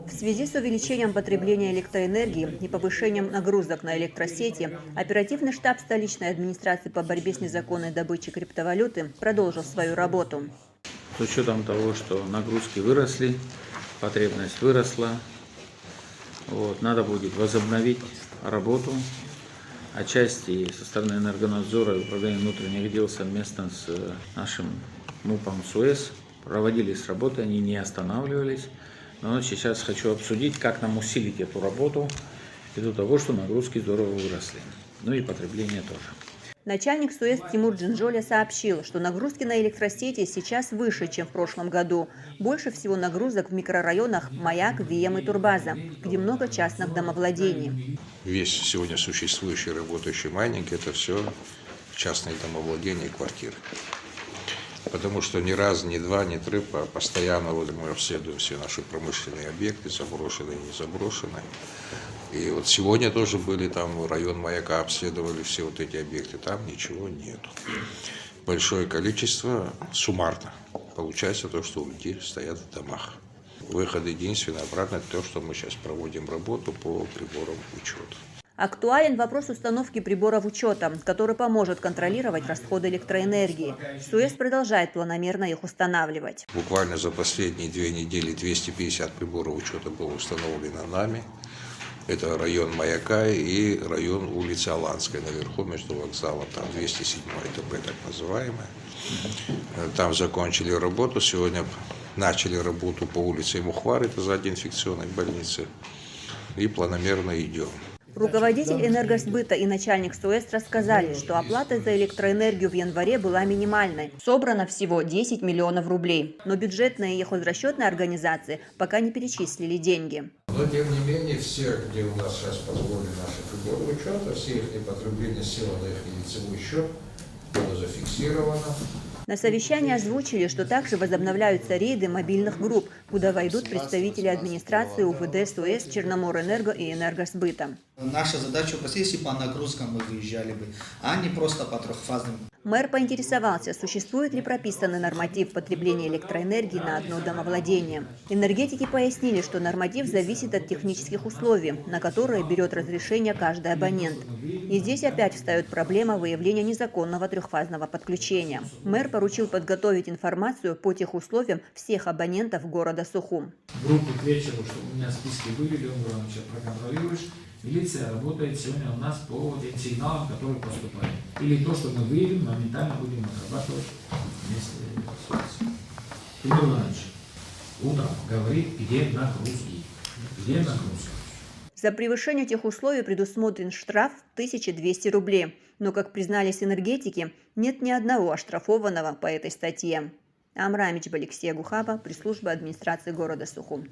В связи с увеличением потребления электроэнергии и повышением нагрузок на электросети, оперативный штаб столичной администрации по борьбе с незаконной добычей криптовалюты продолжил свою работу. С учетом того, что нагрузки выросли, потребность выросла, надо будет возобновить работу. Отчасти со стороны Энергонадзора и Управления внутренних дел совместно с нашим МУПом СУЭС проводились работы, они не останавливались. Но сейчас хочу обсудить, как нам усилить эту работу, ввиду того, что нагрузки здорово выросли, и потребление тоже. Начальник СУЭС Тимур Джинжоля сообщил, что нагрузки на электросети сейчас выше, чем в прошлом году. Больше всего нагрузок в микрорайонах Маяк, Вием и Турбаза, где много частных домовладений. Весь сегодня существующий работающий майнинг – это все частные домовладения и квартиры. Потому что ни раз, ни два, ни три, постоянно мы обследуем все наши промышленные объекты, заброшенные и не заброшенные. И сегодня тоже были там, район Маяка, обследовали все эти объекты, там ничего нету. Большое количество суммарно. Получается то, что у людей стоят в домах. Выход единственный, обратно то, что мы сейчас проводим работу по приборам учета. Актуален вопрос установки приборов учета, который поможет контролировать расходы электроэнергии. СУЭС продолжает планомерно их устанавливать. Буквально за последние 2 недели 250 приборов учета было установлено нами. Это район Маяка и район улицы Аланской, наверху между вокзалом, там 207 ТП так называемое. Там закончили работу, сегодня начали работу по улице Мухвар, это сзади инфекционной больницы, и планомерно идем. Руководитель Энергосбыта и начальник СУЭС рассказали, что оплата за электроэнергию в январе была минимальной. Собрано всего 10 миллионов рублей. Но бюджетные и хозрасчетные организации пока не перечислили деньги. Но тем не менее, все, где у нас сейчас позволили наши приборы учета, все их потребления села на их лицевой счет, было зафиксировано. На совещании озвучили, что также возобновляются рейды мобильных групп, куда войдут представители администрации УВД, СУЭС, Черноморэнерго и Энергосбыта. Наша задача, если по нагрузкам мы выезжали бы, а не просто по трехфазным. Мэр поинтересовался, существует ли прописанный норматив потребления электроэнергии на одно домовладение. Энергетики пояснили, что норматив зависит от технических условий, на которые берет разрешение каждый абонент. И здесь опять встает проблема выявления незаконного трехфазного подключения. Мэр поручил подготовить информацию по техусловиям всех абонентов города Сухум. Группу к вечеру, чтобы у меня списки были, Леон Иванович, проконтролируешь. Милиция работает сегодня у нас по тем сигналам, которые поступают. Или то, что мы выявим, моментально будем отрабатывать вместе с ситуацией. Леон Иванович утром говорит, где нагрузки. Где нагрузки. За превышение этих условий предусмотрен штраф 1200 рублей. Но, как признались энергетики, нет ни одного оштрафованного по этой статье. Амрамич Балексия Гухаба, пресс-служба администрации города Сухум.